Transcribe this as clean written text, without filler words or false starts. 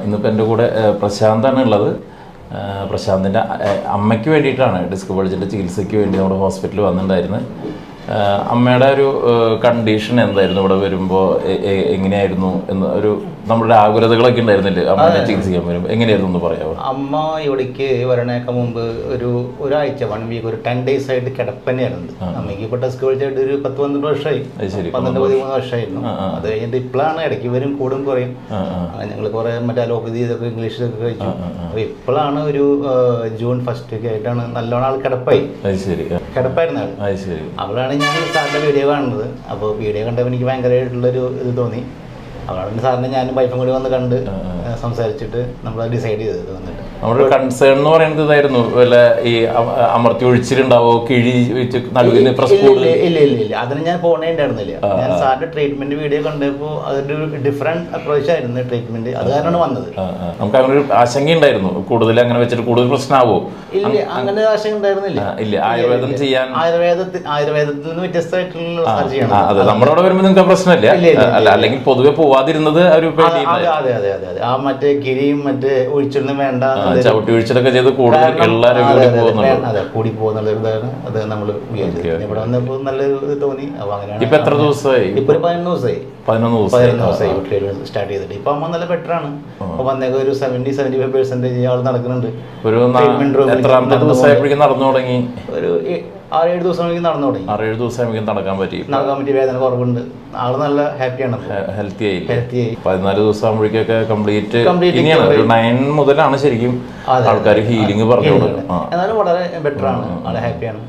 ഇന്നിപ്പോൾ എൻ്റെ കൂടെ പ്രശാന്താണ് ഉള്ളത്. പ്രശാന്തിൻ്റെ അമ്മയ്ക്ക് വേണ്ടിയിട്ടാണ് ഡിസ്ക് ബൾജിൻ്റെ ചികിത്സയ്ക്ക് വേണ്ടി നമ്മുടെ ഹോസ്പിറ്റലിൽ വന്നിട്ടുണ്ടായിരുന്നു. അമ്മയുടെ ഒരു കണ്ടീഷൻ എന്തായിരുന്നു, ഇവിടെ വരുമ്പോൾ എങ്ങനെയായിരുന്നു എന്ന് ഒരു നമ്മുടെ ആകുലതകളൊക്കെ ഉണ്ടായിരുന്നില്ലേ അമ്മയെ ചികിത്സിക്കാൻ വരുമ്പോൾ, എങ്ങനെയായിരുന്നു എന്ന് പറയാമോ? അമ്മ ഇവിടേക്ക് വരണേക്കാൾ മുമ്പ് ഒരാഴ്ച 1 വീക്ക് ഒരു 10 days ആയിട്ട് കിടപ്പന്നെയായിരുന്നു. അമ്മയ്ക്ക് ഇപ്പോൾ ഡിസ്ക് ബൾജായിട്ട് ഒരു 10-12 വർഷമായി, 12-13 വർഷമായിരുന്നു. അത് കഴിഞ്ഞിട്ട് ഇപ്പോഴാണ് ഇടയ്ക്ക് വരും കൂടും കുറയും. ഞങ്ങൾ കുറേ മറ്റേ അലോപ്പതി ഇതൊക്കെ ഇംഗ്ലീഷിലൊക്കെ കഴിച്ചു. അപ്പോൾ ഇപ്പോഴാണ് ഒരു June 1st ഒക്കെ ആയിട്ടാണ് നല്ലോണം ആൾ കിടപ്പായി. കിടപ്പായിരുന്നു അവളാണ് ഞാൻ സാറിൻ്റെ വീഡിയോ കാണുന്നത്. അപ്പോൾ വീഡിയോ കണ്ടപ്പോൾ എനിക്ക് ഭയങ്കരമായിട്ടുള്ളൊരു ഇത് തോന്നി. അവളാണ് സാറിനെ ഞാനും വൈഫും കൂടി വന്ന് കണ്ട് സംസാരിച്ചിട്ട് നമ്മൾ ഡിസൈഡ് ചെയ്തത്. വന്നിട്ട് നമ്മുടെ കൺസേൺ എന്ന് പറയുന്നത് ഇതായിരുന്നു, വല്ല ഈ അമർത്തി ഒഴിച്ചിട്ടുണ്ടാവോ, കിഴി വെച്ച് നടുവിന് ഇല്ല അതിന് ഞാൻ പോണേണ്ടായിരുന്നില്ല. ഞാൻ സാറിന്റെ ട്രീറ്റ്മെന്റ് വീഡിയോ കണ്ടപ്പോൾ അതൊരു ഡിഫറെന്റ് അപ്രോച്ച് ആയിരുന്നു ട്രീറ്റ്മെന്റ്. അത് കാരണമാണ് വന്നത്. നമുക്ക് അങ്ങനെ ഒരു ആശങ്ക ഉണ്ടായിരുന്നു, കൂടുതൽ അങ്ങനെ വെച്ചിട്ട് കൂടുതൽ പ്രശ്നമാവോ? ഇല്ല, അങ്ങനെ ആശങ്ക ഉണ്ടായിരുന്നില്ല. ഇല്ല, ആയുർവേദം ചെയ്യാൻ ആയുർവേദത്തിൽ നിന്ന് വ്യത്യസ്തമായിട്ടുള്ള ചെയ്യണം. അതെ, നമ്മുടെ അവിടെ വരുമ്പോൾ നിങ്ങൾക്ക് പ്രശ്നമില്ല. അല്ല, അല്ലെങ്കിൽ പൊതുവെ പോവാതിരുന്നത് ഒരു അതെ അതെ അതെ അതെ ആ മറ്റേ കിഴിയും മറ്റേ ഒഴിച്ചൊന്നും വേണ്ട, ചവിട്ടി ഒഴിച്ചിട്ടൊക്കെ ചെയ്ത് കൂടുതൽ കൂടി പോകുന്നുള്ളതാണ്. അത് നമ്മൾ ഇവിടെ വന്നപ്പോൾ നല്ലൊരു തോന്നി. അപ്പൊ അങ്ങനെയാണ്. ഇപ്പൊ എത്ര ദിവസമായി? ഇപ്പൊ ഒരു 11 ദിവസമായി. 11 ദിവസമായി ട്രീറ്റ്മെന്റ് സ്റ്റാർട്ട് ചെയ്തിട്ട്. ഇപ്പൊ അമ്മ നല്ല ബെറ്റർ ആണ്. അപ്പൊ വന്നേക്ക് ഒരു 70-75% ആൾ നടക്കുന്നുണ്ട്. ഒരു എത്രാമത്തെ ദിവസമായപ്പോഴേക്കും നടന്നു തുടങ്ങി? ഒരു 6-7 ദിവസമാണെങ്കിൽ നടന്നു തുടങ്ങി. 6-7 ദിവസമായിരിക്കും നടക്കാൻ പറ്റി. വേദന കുറവുണ്ട്. ആള് നല്ല ഹാപ്പിയാണ്, ഹെൽത്തി ആയി. 14 ദിവസം ആകുമ്പോഴേക്കൊക്കെ കംപ്ലീറ്റ് ഇനിയാണ്. ഒരു 9 മുതലാണ് ശരിക്കും ആൾക്കാർ ഹീലിംഗ് പറഞ്ഞു. എന്നാലും വളരെ ബെറ്റർ ആണ്, ആള് ഹാപ്പിയാണ്.